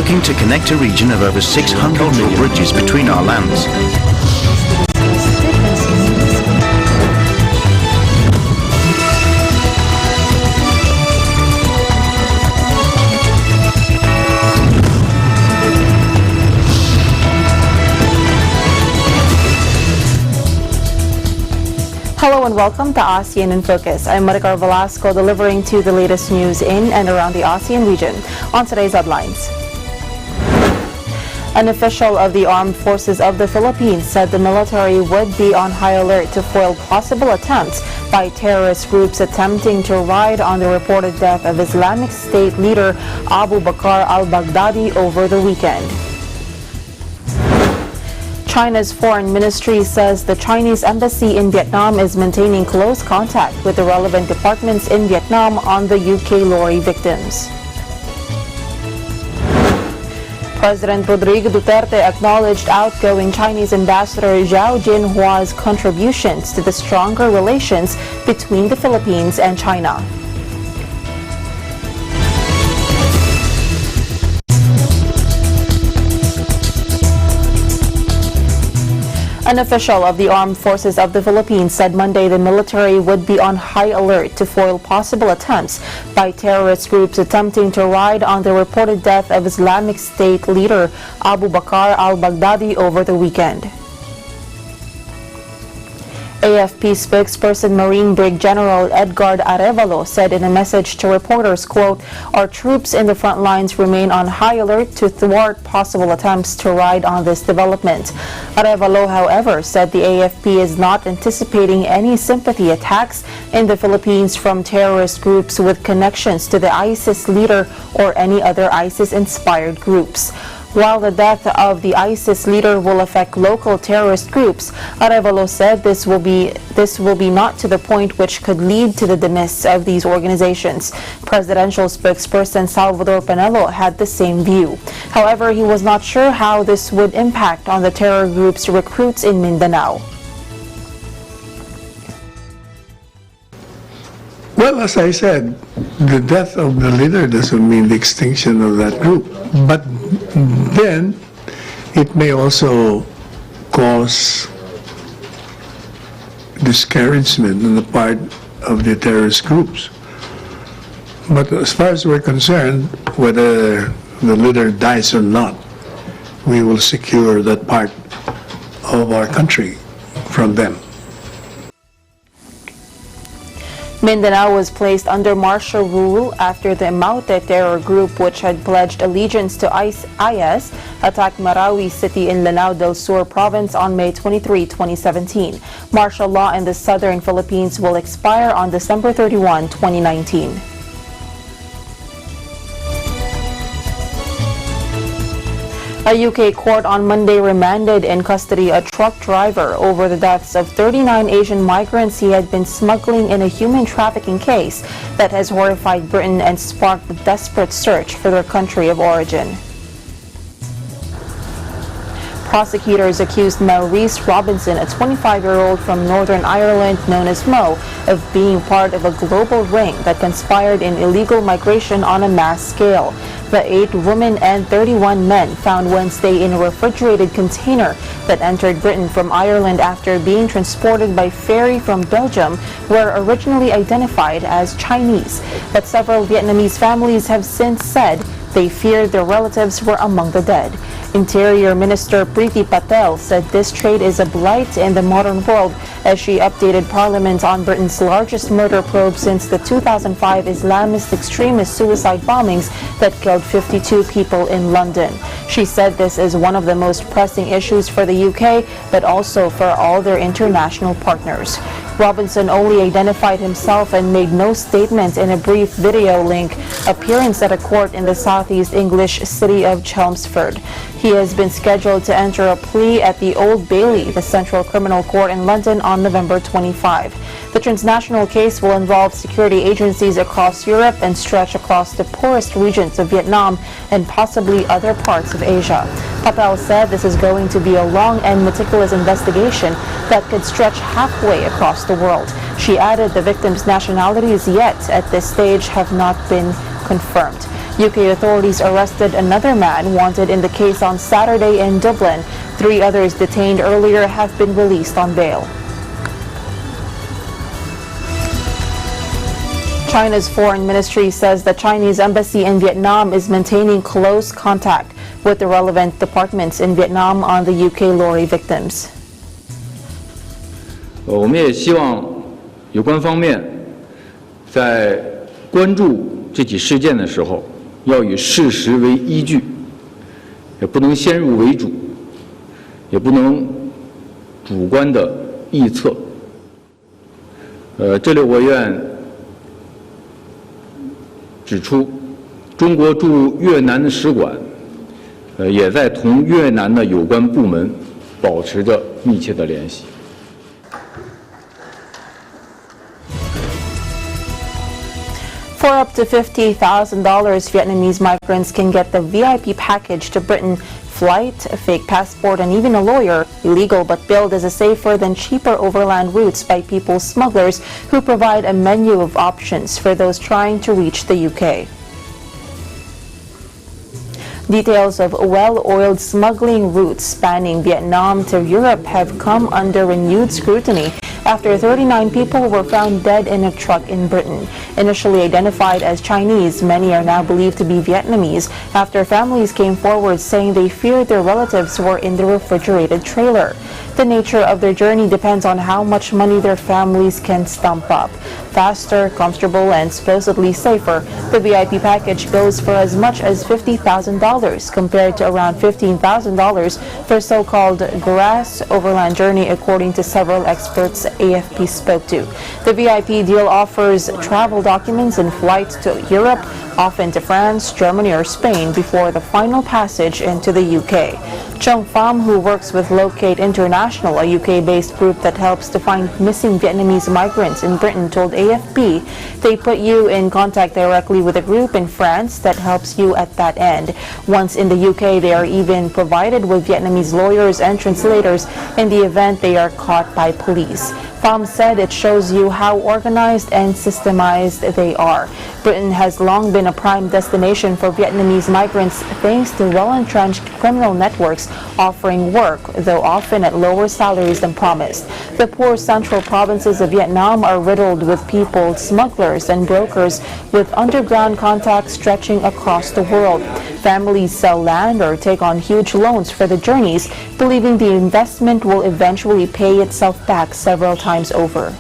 working to connect a region of over 600 million bridges between our lands. Hello and welcome to ASEAN in Focus. I'm Maricar Velasco, delivering to the latest news in and around the ASEAN region. On today's headlines, an official of the Armed Forces of the Philippines said the military would be on high alert to foil possible attempts by terrorist groups attempting to ride on the reported death of Islamic State leader Abu Bakr al-Baghdadi over the weekend. China's foreign ministry says the Chinese embassy in Vietnam is maintaining close contact with the relevant departments in Vietnam on the UK lorry victims. President Rodrigo Duterte acknowledged outgoing Chinese Ambassador Zhao Jinhua's contributions to the stronger relations between the Philippines and China. An official of the Armed Forces of the Philippines said Monday the military would be on high alert to foil possible attempts by terrorist groups attempting to ride on the reported death of Islamic State leader Abu Bakr al-Baghdadi over the weekend. AFP spokesperson Marine Brig General Edgar Arevalo said in a message to reporters, quote, "Our troops in the front lines remain on high alert to thwart possible attempts to ride on this development." Arevalo, however, said the AFP is not anticipating any sympathy attacks in the Philippines from terrorist groups with connections to the ISIS leader or any other ISIS-inspired groups. While the death of the ISIS leader will affect local terrorist groups, Arevalo said this will be not to the point which could lead to the demise of these organizations. Presidential spokesperson Salvador Panelo had the same view. However, he was not sure how this would impact on the terror group's recruits in Mindanao. Well, as I said, the death of the leader doesn't mean the extinction of that group. But then it may also cause discouragement on the part of the terrorist groups. But as far as we're concerned, whether the leader dies or not, we will secure that part of our country from them. Mindanao was placed under martial rule after the Maute terror group, which had pledged allegiance to IS, attacked Marawi City in Lanao del Sur province on May 23, 2017. Martial law in the southern Philippines will expire on December 31, 2019. A UK court on Monday remanded in custody a truck driver over the deaths of 39 Asian migrants he had been smuggling in a human trafficking case that has horrified Britain and sparked a desperate search for their country of origin. Prosecutors accused Maurice Robinson, a 25-year-old from Northern Ireland known as Mo, of being part of a global ring that conspired in illegal migration on a mass scale. The 8 women and 31 men found Wednesday in a refrigerated container that entered Britain from Ireland after being transported by ferry from Belgium were originally identified as Chinese. But several Vietnamese families have since said they feared their relatives were among the dead. Interior Minister Priti Patel said this trade is a blight in the modern world as she updated Parliament on Britain's largest murder probe since the 2005 Islamist extremist suicide bombings that killed 52 people in London. She said this is one of the most pressing issues for the UK, but also for all their international partners. Robinson only identified himself and made no statement in a brief video link appearance at a court in the southeast English city of Chelmsford. He has been scheduled to enter a plea at the Old Bailey, the Central Criminal Court in London, on November 25. The transnational case will involve security agencies across Europe and stretch across the poorest regions of Vietnam and possibly other parts of Asia. Patel said this is going to be a long and meticulous investigation that could stretch halfway across the world. She added the victims' nationalities yet at this stage have not been confirmed. UK authorities arrested another man wanted in the case on Saturday in Dublin. 3 others detained earlier have been released on bail. China's foreign ministry says the Chinese embassy in Vietnam is maintaining close contact with the relevant departments in Vietnam on the UK lorry victims. 我们也希望有关方面在关注这起事件的时候，要以事实为依据，也不能先入为主，也不能主观的臆测。这里我愿指出，中国驻越南的使馆，也在同越南的有关部门保持着密切的联系。For up to $50,000, Vietnamese migrants can get the VIP package to Britain: flight, a fake passport, and even a lawyer. Illegal but billed as a safer than cheaper overland routes by people smugglers who provide a menu of options for those trying to reach the UK. Details of well-oiled smuggling routes spanning Vietnam to Europe have come under renewed scrutiny after 39 people were found dead in a truck in Britain. Initially identified as Chinese, many are now believed to be Vietnamese after families came forward saying they feared their relatives were in the refrigerated trailer. The nature of their journey depends on how much money their families can stump up. Faster, comfortable, and supposedly safer, the VIP package goes for as much as $50,000 compared to around $15,000 for so-called grass overland journey, according to several experts AFP spoke to. The VIP deal offers travel documents and flights to Europe, often to France, Germany, or Spain before the final passage into the UK. Chung Pham, who works with Locate International, a UK-based group that helps to find missing Vietnamese migrants in Britain, told AFP they put you in contact directly with a group in France that helps you at that end. Once in the UK, they are even provided with Vietnamese lawyers and translators in the event they are caught by police. Pham said it shows you how organized and systemized they are. Britain has long been a prime destination for Vietnamese migrants thanks to well-entrenched criminal networks offering work, though often at lower salaries than promised. The poor central provinces of Vietnam are riddled with people smugglers and brokers with underground contacts stretching across the world. Families sell land or take on huge loans for the journeys, believing the investment will eventually pay itself back several times over.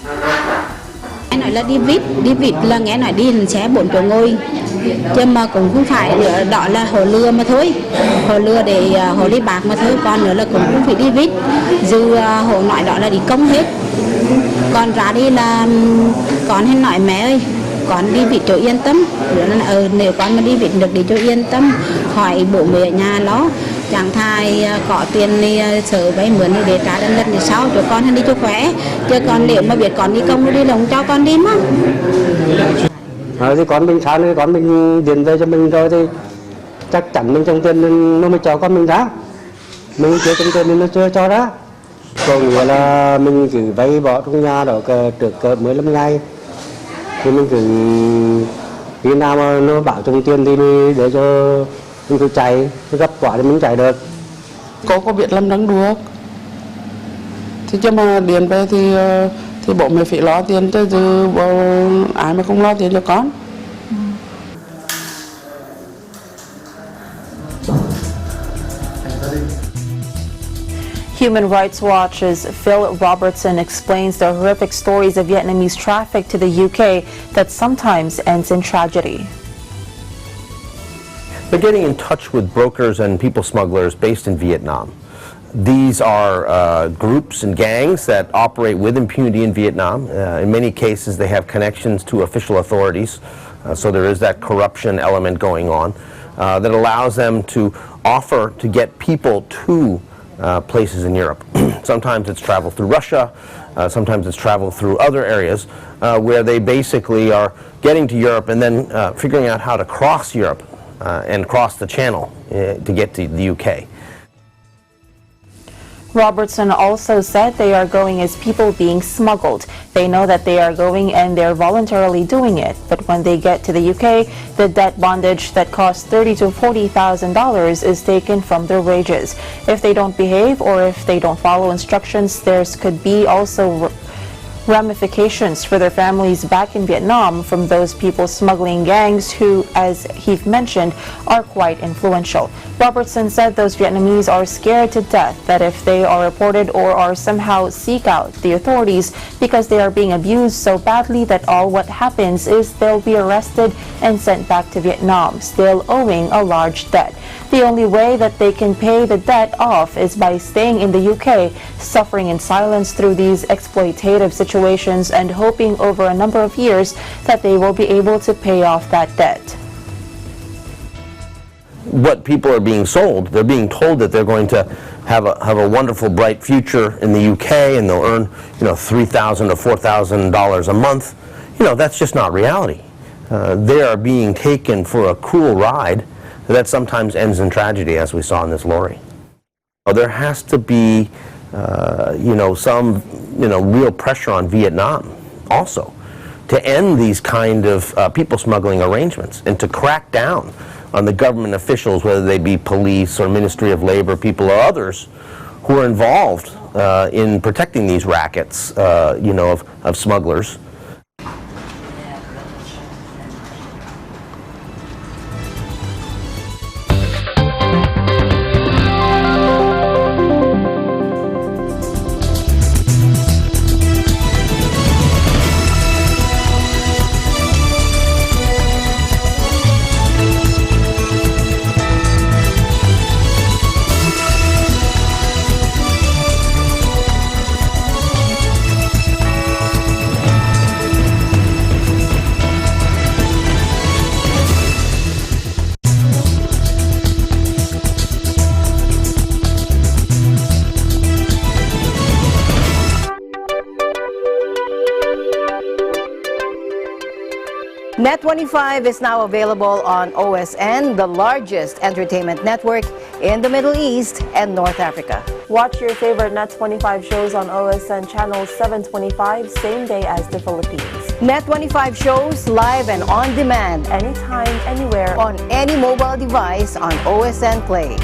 Nghe nói là đi vịt là nghe nói đi xe 4 chỗ ngồi, chứ mà cũng không phải nữa, đó là hồ lừa mà thôi, hồ lừa để hồ đi bạc mà thôi, còn nữa là cũng không phải đi vịt, dù hồ nói đó là đi công hết, còn ra đi là con hay nói mẹ ơi, con đi vịt chỗ yên tâm, nếu con mà đi vịt được đi chỗ yên tâm, hỏi bố mẹ ở nhà nó. Chẳng thai có tiền thì sợ vay mượn để trả lần thì sau cho con hay đi cho khỏe, chứ còn nếu mà biết con đi công đi đồng cho con đi mà. Thì con mình sao thì con mình điền về cho mình rồi thì chắc chắn mình trong tiền nó mới cho con mình ra, mình chưa trong tiền thì nó chưa cho ra, còn nghĩa là mình cứ vay bỏ trong nhà đó trước cỡ 15 ngày thì mình cứ khi nào mà nó bảo trong tiền thì để cho mình cứ chạy, gấp quả thì mình chạy được. Cô có biết làm đắng được thì chứ mà điện về thì bố mẹ phải lo tiền chứ ai mà không lo tiền cho con. Human Rights Watch's Phil Robertson explains the horrific stories of Vietnamese traffic to the UK that sometimes ends in tragedy. They're getting in touch with brokers and people smugglers based in Vietnam. These are groups and gangs that operate with impunity in Vietnam. In many cases, they have connections to official authorities, so there is that corruption element going on that allows them to offer to get people to places in Europe. Sometimes it's travel through Russia, sometimes it's travel through other areas where they basically are getting to Europe and then figuring out how to cross Europe and cross the channel to get to the UK. Robertson also said they are going as people being smuggled. They know that they are going and they're voluntarily doing it. But when they get to the UK, the debt bondage that costs $30,000 to $40,000 is taken from their wages. If they don't behave or if they don't follow instructions, there could be also ramifications for their families back in Vietnam from those people smuggling gangs who, as Heath mentioned, are quite influential. Robertson said those Vietnamese are scared to death that if they are reported or are somehow seek out the authorities because they are being abused so badly that all what happens is they'll be arrested and sent back to Vietnam, still owing a large debt. The only way that they can pay the debt off is by staying in the UK, suffering in silence through these exploitative situations and hoping over a number of years that they will be able to pay off that debt. What people are being sold, they're being told that they're going to have a wonderful, bright future in the UK and they'll earn, $3,000 or $4,000 a month. That's just not reality. They are being taken for a cruel ride that sometimes ends in tragedy, as we saw in this lorry. There has to be, some, real pressure on Vietnam also to end these kind of people smuggling arrangements and to crack down on the government officials, whether they be police or Ministry of Labor people or others who are involved in protecting these rackets, of smugglers. Net25 is now available on OSN, the largest entertainment network in the Middle East and North Africa. Watch your favorite Net25 shows on OSN channel 725, same day as the Philippines. Net25 shows live and on demand, anytime, anywhere, on any mobile device on OSN Play.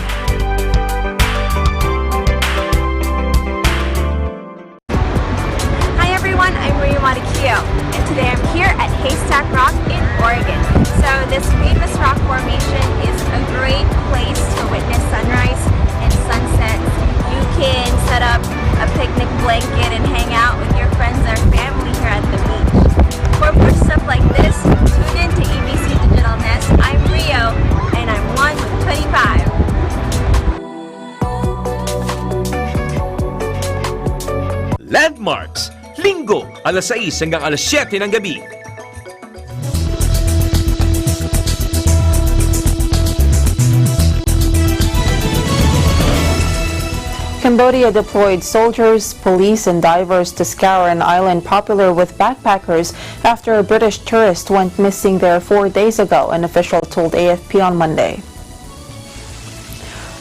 Hi everyone, I'm Maria Montecchio, and today I'm here at Haystack Rock in Oregon. So this famous rock formation is a great place to witness sunrise and sunsets. You can set up a picnic blanket and hang out with your friends or family here at the beach. For more stuff like this, tune in to ABC Digital Nest. I'm Rio, and I'm 1 with 25. Landmarks, Linggo, alas 6 hanggang alas 7 ng gabi. Cambodia deployed soldiers, police, and divers to scour an island popular with backpackers after a British tourist went missing there 4 days ago, an official told AFP on Monday.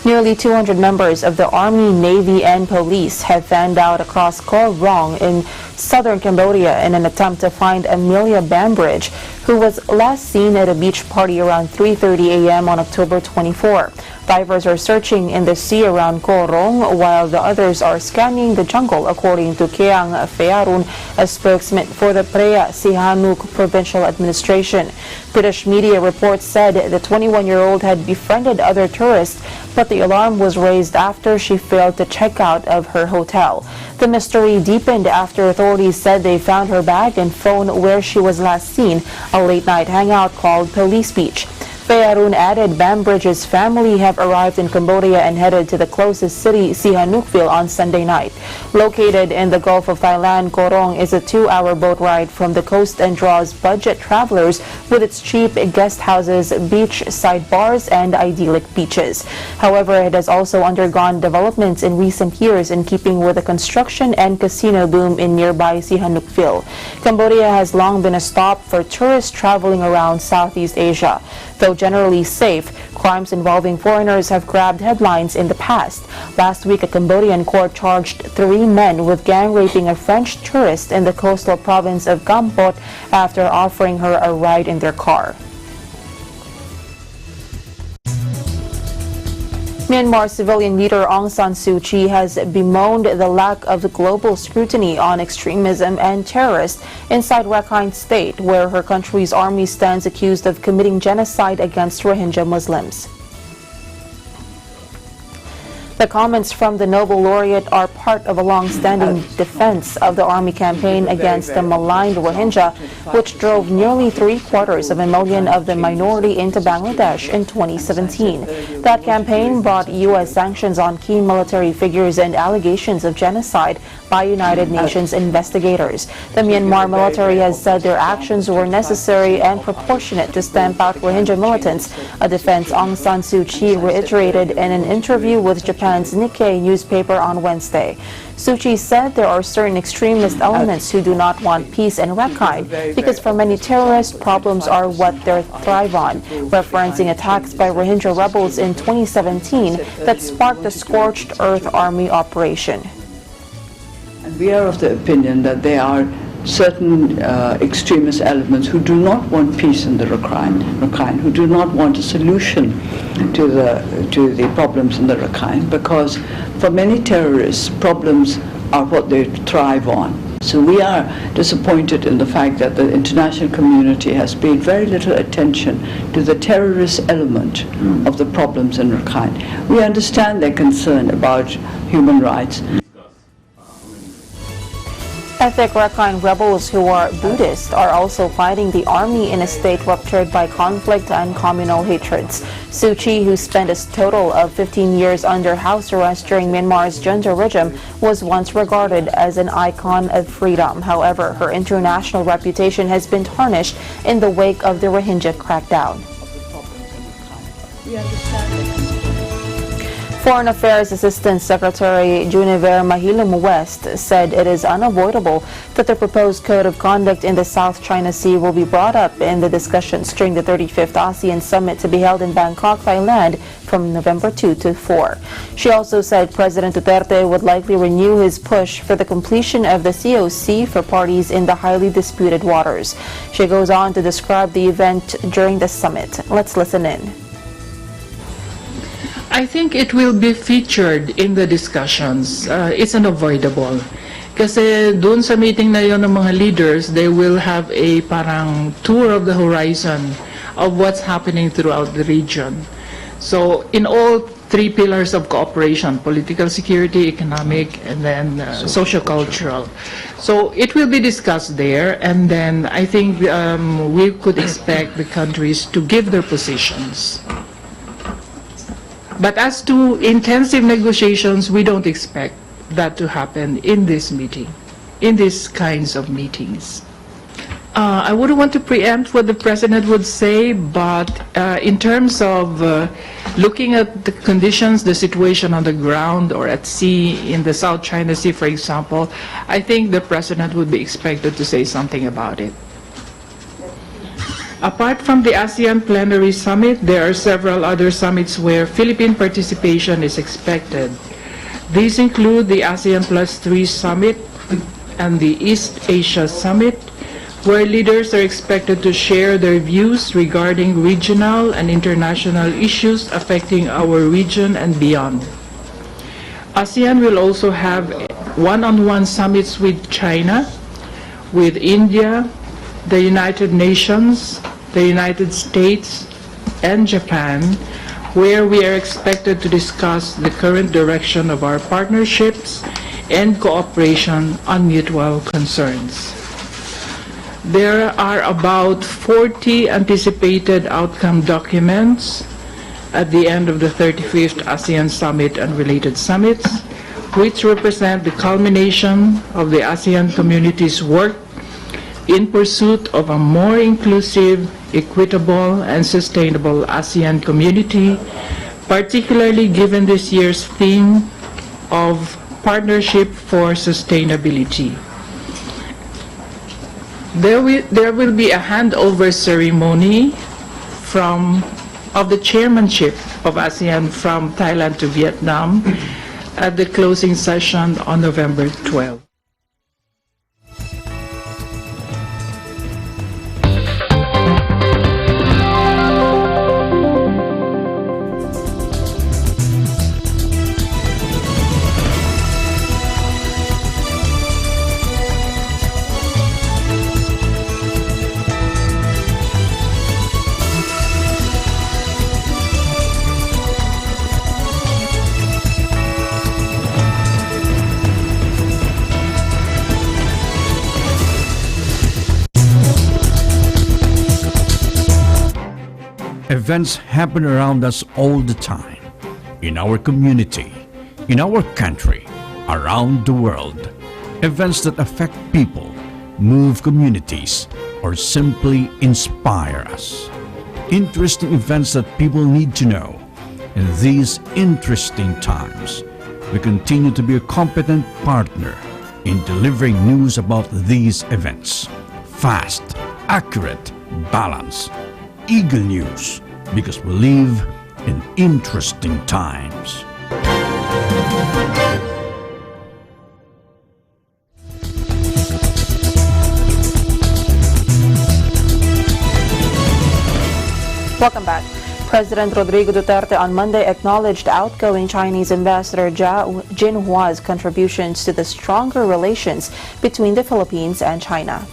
Nearly 200 members of the Army, Navy, and police have fanned out across Koh Rong in southern Cambodia in an attempt to find Amelia Bambridge, who was last seen at a beach party around 3:30 a.m. on October 24. Divers are searching in the sea around Koh Rong while the others are scanning the jungle, according to Keang Fearun, a spokesman for the Preah Sihanouk Provincial Administration. British media reports said the 21-year-old had befriended other tourists, but the alarm was raised after she failed to check out of her hotel. The mystery deepened after authorities said they found her bag and phone where she was last seen, a late-night hangout called Police Beach. Fearun added Bambridge's family have arrived in Cambodia and headed to the closest city, Sihanoukville, on Sunday night. Located in the Gulf of Thailand, Koh Rong is a 2-hour boat ride from the coast and draws budget travelers with its cheap guest houses, beach-side bars, and idyllic beaches. However, it has also undergone developments in recent years in keeping with the construction and casino boom in nearby Sihanoukville. Cambodia has long been a stop for tourists traveling around Southeast Asia. Though generally safe, crimes involving foreigners have grabbed headlines in the past. Last week, a Cambodian court charged 3 men with gang raping a French tourist in the coastal province of Kampot after offering her a ride in their car. Myanmar civilian leader Aung San Suu Kyi has bemoaned the lack of global scrutiny on extremism and terrorists inside Rakhine State, where her country's army stands accused of committing genocide against Rohingya Muslims. The comments from the Nobel laureate are part of a long-standing defense of the army campaign against the maligned Rohingya, which drove nearly 750,000 of the minority into Bangladesh in 2017. That campaign brought U.S. sanctions on key military figures and allegations of genocide by United Nations investigators. The Myanmar military has said their actions were necessary and proportionate to stamp out Rohingya militants, a defense Aung San Suu Kyi reiterated in an interview with Japan's Nikkei newspaper on Wednesday. Suu Kyi said there are certain extremist elements who do not want peace in Rakhine because for many terrorists, problems are what they thrive on, referencing attacks by Rohingya rebels in 2017 that sparked the Scorched Earth Army operation. And we are of the opinion that there are certain extremist elements who do not want peace in the Rakhine, who do not want a solution to the problems in the Rakhine, because for many terrorists, problems are what they thrive on. So we are disappointed in the fact that the international community has paid very little attention to the terrorist element of the problems in Rakhine. We understand their concern about human rights. Ethnic Rakhine rebels who are Buddhist are also fighting the army in a state ruptured by conflict and communal hatreds. Suu Kyi, who spent a total of 15 years under house arrest during Myanmar's junta regime, was once regarded as an icon of freedom. However, her international reputation has been tarnished in the wake of the Rohingya crackdown. Foreign Affairs Assistant Secretary Juniver Mahilum West said it is unavoidable that the proposed code of conduct in the South China Sea will be brought up in the discussions during the 35th ASEAN Summit to be held in Bangkok, Thailand from November 2 to 4. She also said President Duterte would likely renew his push for the completion of the COC for parties in the highly disputed waters. She goes on to describe the event during the summit. Let's listen in. I think it will be featured in the discussions. It's unavoidable. Kasi doon sa meeting na yon ng mga leaders, they will have a parang tour of the horizon of what's happening throughout the region. So in all 3 pillars of cooperation, political, security, economic, and then socio-cultural. So it will be discussed there, and then I think we could expect the countries to give their positions. But as to intensive negotiations, we don't expect that to happen in this meeting, in these kinds of meetings. I wouldn't want to preempt what the President would say, but in terms of looking at the conditions, the situation on the ground or at sea, in the South China Sea, for example, I think the President would be expected to say something about it. Apart from the ASEAN Plenary Summit, there are several other summits where Philippine participation is expected. These include the ASEAN Plus 3 Summit and the East Asia Summit, where leaders are expected to share their views regarding regional and international issues affecting our region and beyond. ASEAN will also have one-on-one summits with China, with India, the United Nations, the United States, and Japan, where we are expected to discuss the current direction of our partnerships and cooperation on mutual concerns. There are about 40 anticipated outcome documents at the end of the 35th ASEAN Summit and related summits, which represent the culmination of the ASEAN community's work in pursuit of a more inclusive, equitable, and sustainable ASEAN community, particularly given this year's theme of Partnership for Sustainability. There will be a handover ceremony from of the chairmanship of ASEAN from Thailand to Vietnam at the closing session on November 12. Events happen around us all the time, in our community, in our country, around the world. Events that affect people, move communities, or simply inspire us. Interesting events that people need to know. In these interesting times, we continue to be a competent partner in delivering news about these events. Fast, accurate, balanced, eagle news, because we live in interesting times. Welcome back. President Rodrigo Duterte on Monday acknowledged outgoing Chinese Ambassador Zhao Jinhua's contributions to the stronger relations between the Philippines and China.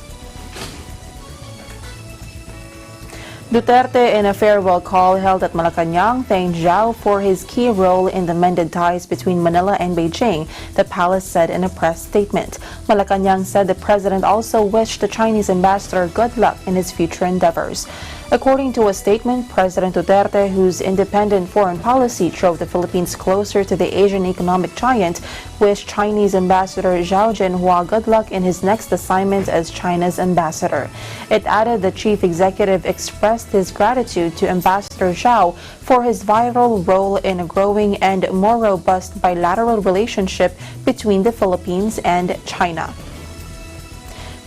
Duterte, in a farewell call held at Malacanang, thanked Zhao for his key role in the mended ties between Manila and Beijing, the palace said in a press statement. Malacanang said the president also wished the Chinese ambassador good luck in his future endeavors. According to a statement, President Duterte, whose independent foreign policy drove the Philippines closer to the Asian economic giant, wished Chinese Ambassador Zhao Jinhua good luck in his next assignment as China's ambassador. It added the chief executive expressed his gratitude to Ambassador Zhao for his vital role in a growing and more robust bilateral relationship between the Philippines and China.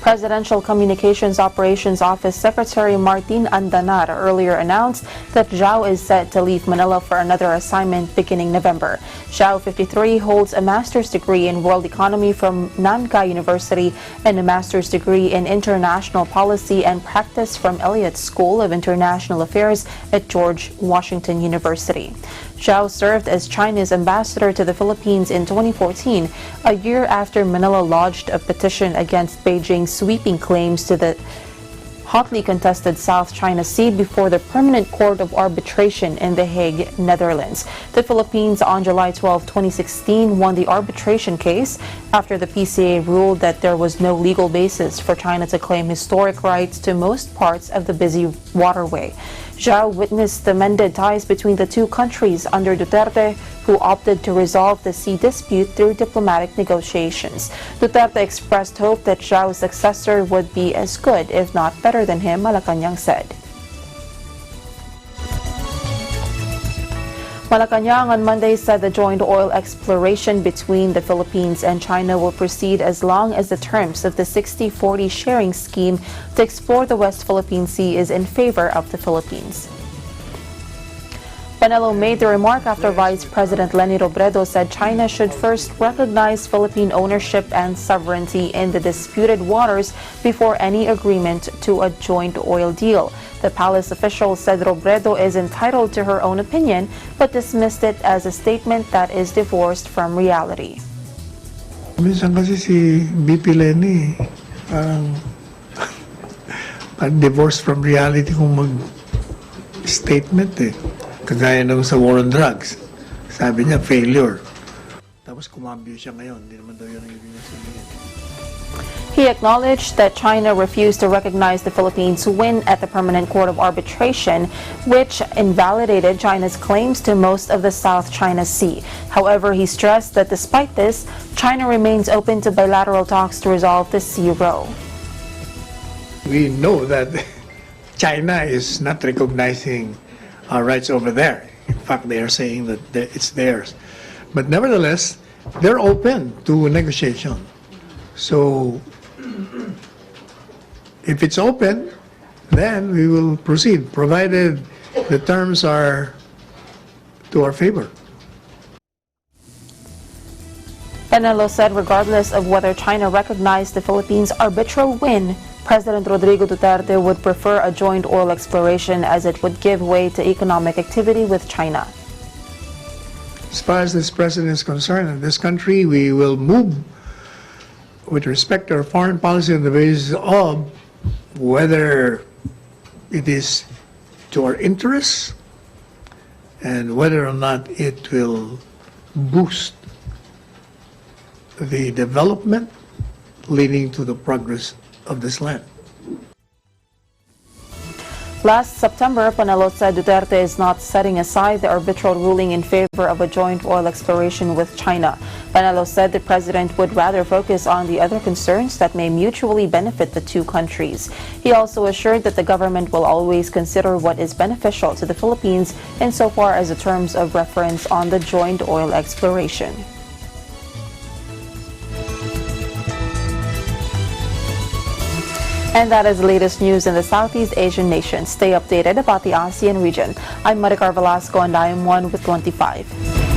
Presidential Communications Operations Office Secretary Martin Andanar earlier announced that Zhao is set to leave Manila for another assignment beginning November. Zhao, 53, holds a master's degree in world economy from Nankai University and a master's degree in international policy and practice from Elliott School of International Affairs at George Washington University. Zhao served as China's ambassador to the Philippines in 2014, a year after Manila lodged a petition against Beijing's sweeping claims to the hotly contested South China Sea before the Permanent Court of Arbitration in The Hague, Netherlands. The Philippines on July 12, 2016 won the arbitration case after the PCA ruled that there was no legal basis for China to claim historic rights to most parts of the busy waterway. Zhao witnessed the mended ties between the two countries under Duterte, who opted to resolve the sea dispute through diplomatic negotiations. Duterte expressed hope that Zhao's successor would be as good, if not better than him, Malacanang said. Malacanang on Monday said the joint oil exploration between the Philippines and China will proceed as long as the terms of the 60-40 sharing scheme to explore the West Philippine Sea is in favor of the Philippines. Panelo made the remark after Vice President Leni Robredo said China should first recognize Philippine ownership and sovereignty in the disputed waters before any agreement to a joint oil deal. The palace official said Robredo is entitled to her own opinion, but dismissed it as a statement that is divorced from reality. Minsan kasi si BP Leni, parang divorced from reality kung mag-statement eh. Kagaya nung sa war on drugs. Sabi niya, failure. Tapos kumambyo siya ngayon. Hindi naman daw yun ang ibig niya sabihin. He acknowledged that China refused to recognize the Philippines' win at the Permanent Court of Arbitration, which invalidated China's claims to most of the South China Sea. However, he stressed that despite this, China remains open to bilateral talks to resolve the sea row. We know that China is not recognizing our rights over there. In fact, they are saying that it's theirs. But nevertheless, they're open to negotiation. So, if it's open, then we will proceed, provided the terms are to our favor. Panelo said regardless of whether China recognized the Philippines' arbitral win, President Rodrigo Duterte would prefer a joint oil exploration as it would give way to economic activity with China. As far as this president is concerned, in this country, we will move with respect to our foreign policy on the basis of whether it is to our interests and whether or not it will boost the development leading to the progress of this land. Last September, Panelo said Duterte is not setting aside the arbitral ruling in favor of a joint oil exploration with China. Panelo said the president would rather focus on the other concerns that may mutually benefit the two countries. He also assured that the government will always consider what is beneficial to the Philippines insofar as the terms of reference on the joint oil exploration. And that is the latest news in the Southeast Asian nations. Stay updated about the ASEAN region. I'm Maricar Velasco and I am 1 with 25.